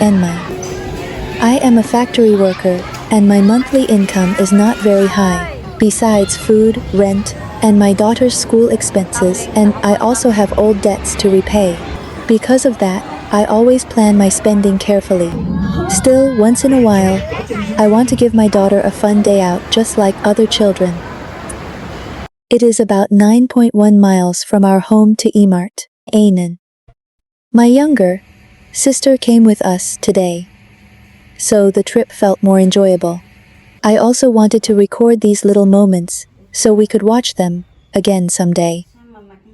Enma. I am a factory worker, and my monthly income is not very high. Besides food, rent, and my daughter's school expenses, and I also have old debts to repay. Because of that, I always plan my spending carefully. Still, once in a while, I want to give my daughter a fun day out just like other children. It is about 9.1 miles from our home to Emart, Ainan. My younger sister came with us today, so the trip felt more enjoyable. I also wanted to record these little moments so we could watch them again someday.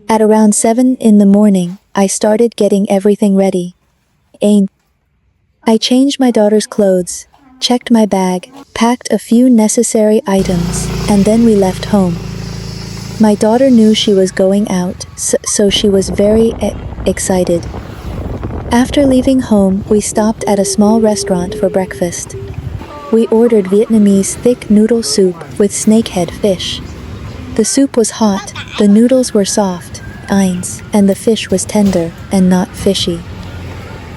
At around 7 in the morning, I started getting everything ready. I changed my daughter's clothes, checked my bag, packed a few necessary items, and then we left home. My daughter knew she was going out, so she was very excited. After leaving home, we stopped at a small restaurant for breakfast. We ordered Vietnamese thick noodle soup with snakehead fish. The soup was hot, the noodles were soft, and the fish was tender and not fishy.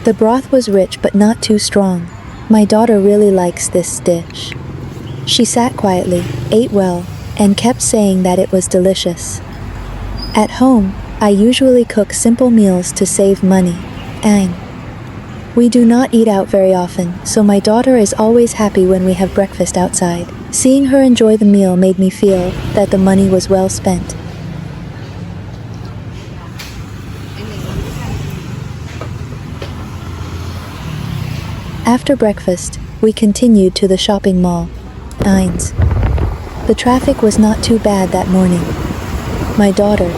The broth was rich but not too strong. My daughter really likes this dish. She sat quietly, ate well, and kept saying that it was delicious. At home, I usually cook simple meals to save money. We do not eat out very often, so my daughter is always happy when we have breakfast outside. Seeing her enjoy the meal made me feel that the money was well spent. After breakfast, we continued to the shopping mall. The traffic was not too bad that morning. My daughter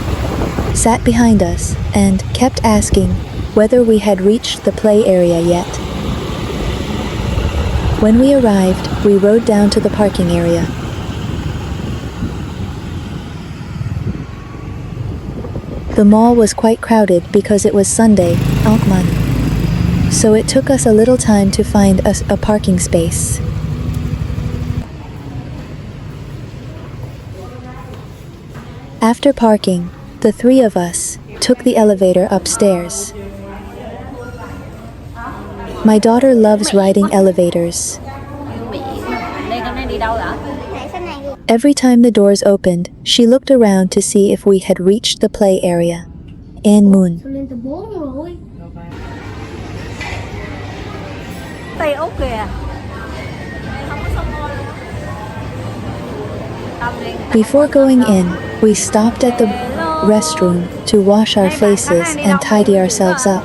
sat behind us and kept asking whether we had reached the play area yet. When we arrived, we rode down to the parking area. The mall was quite crowded because it was Sunday, so it took us a little time to find a parking space. After parking, the three of us took the elevator upstairs. My daughter loves riding elevators. Every time the doors opened, she looked around to see if we had reached the play area. Before going in, we stopped at the restroom to wash our faces and tidy ourselves up.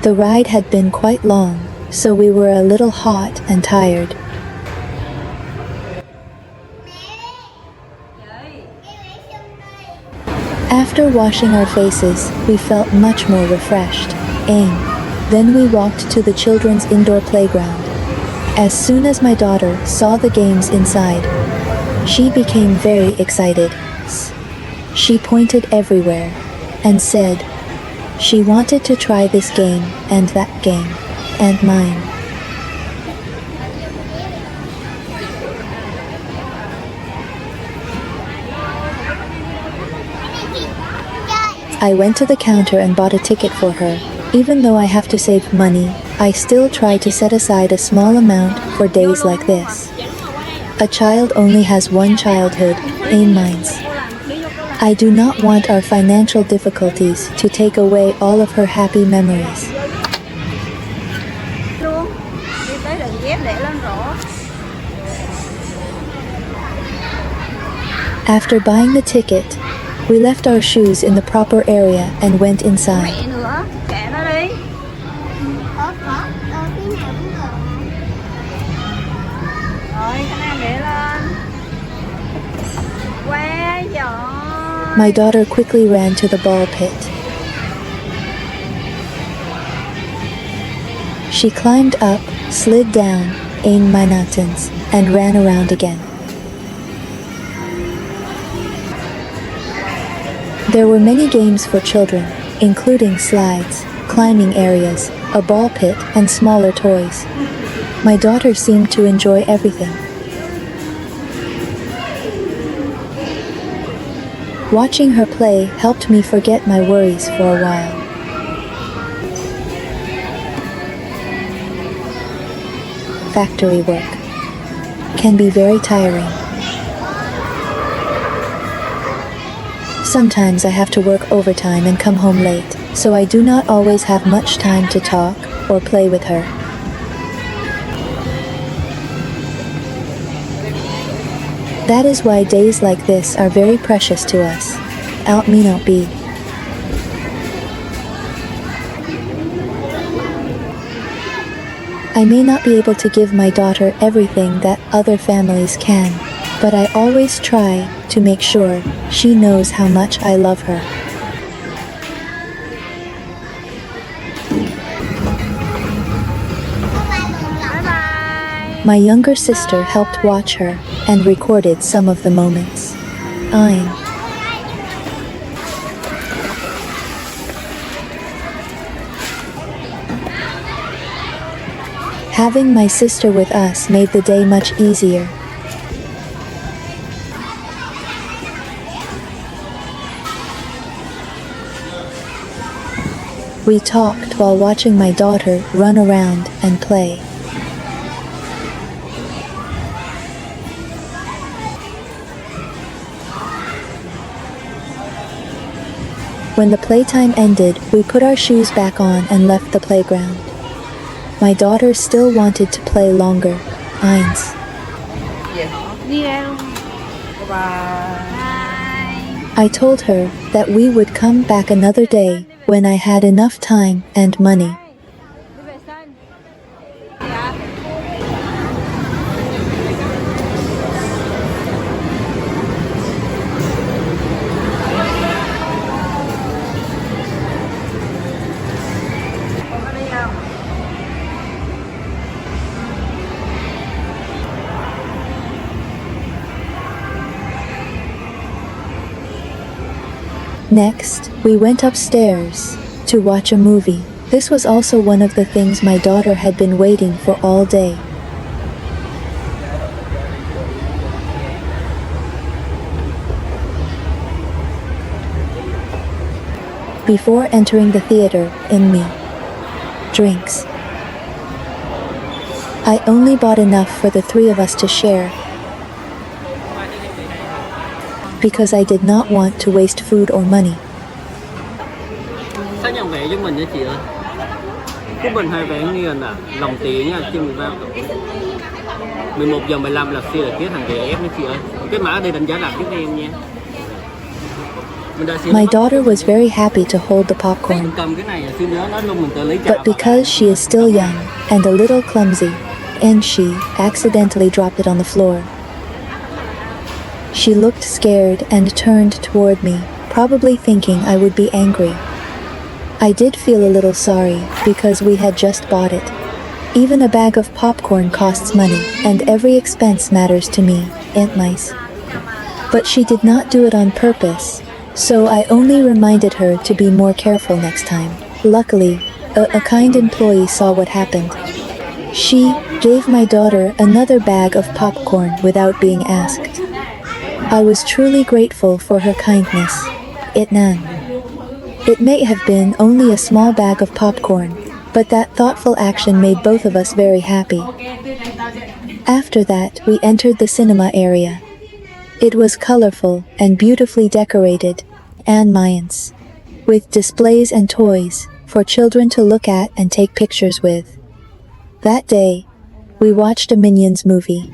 The ride had been quite long, so we were a little hot and tired. After washing our faces, we felt much more refreshed. Then we walked to the children's indoor playground. As soon as my daughter saw the games inside, she became very excited. She pointed everywhere and said she wanted to try this game and that game, and mine. I went to the counter and bought a ticket for her. Even though I have to save money, I still try to set aside a small amount for days like this. A child only has one childhood, mine. I do not want our financial difficulties to take away all of her happy memories. After buying the ticket, we left our shoes in the proper area and went inside. My daughter quickly ran to the ball pit. She climbed up, slid down, and ran around again. There were many games for children, including slides, climbing areas, a ball pit, and smaller toys. My daughter seemed to enjoy everything. Watching her play helped me forget my worries for a while. Factory work can be very tiring. Sometimes I have to work overtime and come home late, so I do not always have much time to talk or play with her. That is why days like this are very precious to us. Out me not be. I may not be able to give my daughter everything that other families can, but I always try to make sure she knows how much I love her. My younger sister helped watch her and recorded some of the moments. Having my sister with us made the day much easier. We talked while watching my daughter run around and play. When the playtime ended, we put our shoes back on and left the playground. My daughter still wanted to play longer. Eins. I told her that we would come back another day when I had enough time and money. Next, we went upstairs to watch a movie. This was also one of the things my daughter had been waiting for all day. Before entering the theater, in me, drinks. I only bought enough for the three of us to share, because I did not want to waste food or money. Sao nhận vé cho mình nha chị ơi? Của mình 2 vé nghiền à? Lòng tiền nha, chị mình vào 11:15 là xe là phía thằng ghé ép nha chị ơi. Cái mã đây đánh giá đặt giúp em nha. My daughter was very happy to hold the popcorn, but because she is still young and a little clumsy, and she accidentally dropped it on the floor. She looked scared and turned toward me, probably thinking I would be angry. I did feel a little sorry because we had just bought it. Even a bag of popcorn costs money, and every expense matters to me, Aunt Mice. But she did not do it on purpose, so I only reminded her to be more careful next time. Luckily, a kind employee saw what happened. She gave my daughter another bag of popcorn without being asked. I was truly grateful for her kindness. It may have been only a small bag of popcorn, but that thoughtful action made both of us very happy. After that, we entered the cinema area. It was colorful and beautifully decorated, and Mayans, with displays and toys for children to look at and take pictures with. That day, we watched a Minions movie.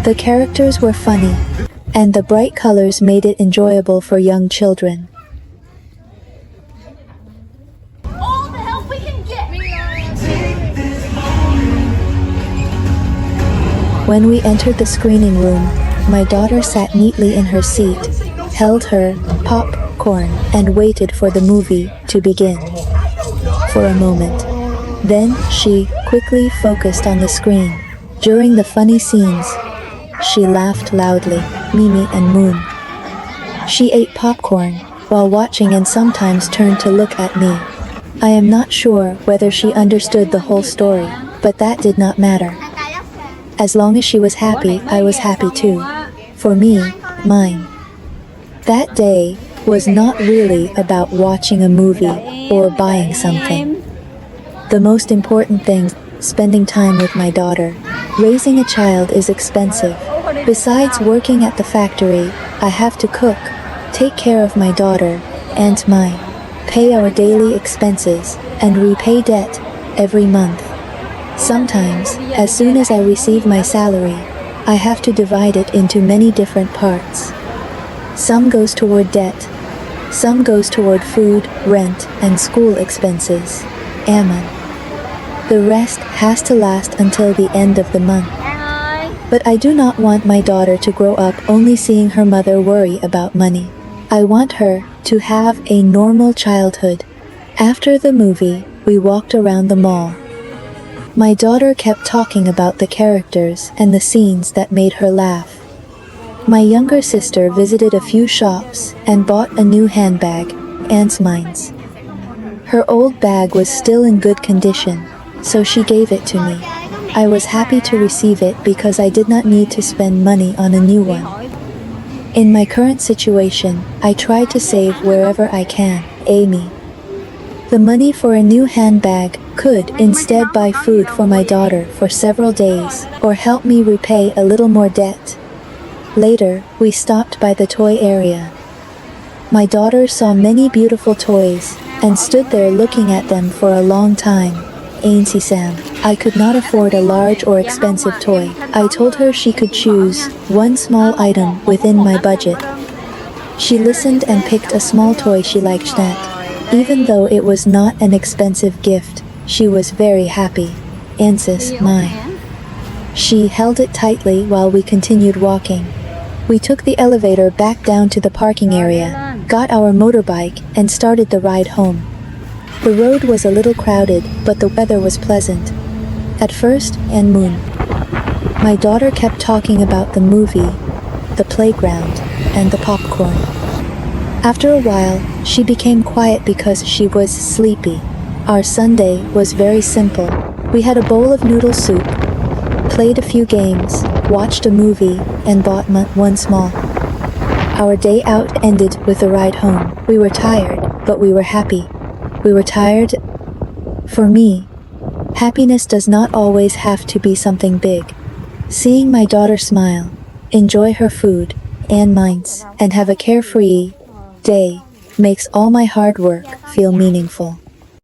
The characters were funny, and the bright colors made it enjoyable for young children. All the help we can get. When we entered the screening room, my daughter sat neatly in her seat, held her popcorn, and waited for the movie to begin. For a moment. Then she quickly focused on the screen. During the funny scenes, she laughed loudly, Mimi and Moon. She ate popcorn while watching and sometimes turned to look at me. I am not sure whether she understood the whole story, but that did not matter. As long as she was happy, I was happy too. For me, mine. That day was not really about watching a movie or buying something. The most important thing, spending time with my daughter. Raising a child is expensive. Besides working at the factory, I have to cook, take care of my daughter and mine, pay our daily expenses, and repay debt every month. Sometimes, as soon as I receive my salary, I have to divide it into many different parts. Some goes toward debt, some goes toward food, rent, and school expenses. Amen. The rest has to last until the end of the month. But I do not want my daughter to grow up only seeing her mother worry about money. I want her to have a normal childhood. After the movie, we walked around the mall. My daughter kept talking about the characters and the scenes that made her laugh. My younger sister visited a few shops and bought a new handbag, and mine's. Her old bag was still in good condition, so she gave it to me. I was happy to receive it because I did not need to spend money on a new one. In my current situation, I try to save wherever I can. Amy. The money for a new handbag could instead buy food for my daughter for several days or help me repay a little more debt. Later, we stopped by the toy area. My daughter saw many beautiful toys and stood there looking at them for a long time. Ainsi Sam, I could not afford a large or expensive toy. I told her she could choose one small item within my budget. She listened and picked a small toy she liked that. Even though it was not an expensive gift, she was very happy. Ansis, mine. She held it tightly while we continued walking. We took the elevator back down to the parking area, got our motorbike, and started the ride home. The road was a little crowded, but the weather was pleasant. At first, and moon. My daughter kept talking about the movie, the playground, and the popcorn. After a while, she became quiet because she was sleepy. Our Sunday was very simple. We had a bowl of noodle soup, played a few games, watched a movie, and bought one small. Our day out ended with a ride home. We were tired, but we were happy. We were tired. For me, happiness does not always have to be something big. Seeing my daughter smile, enjoy her food, and mine, and have a carefree day makes all my hard work feel meaningful.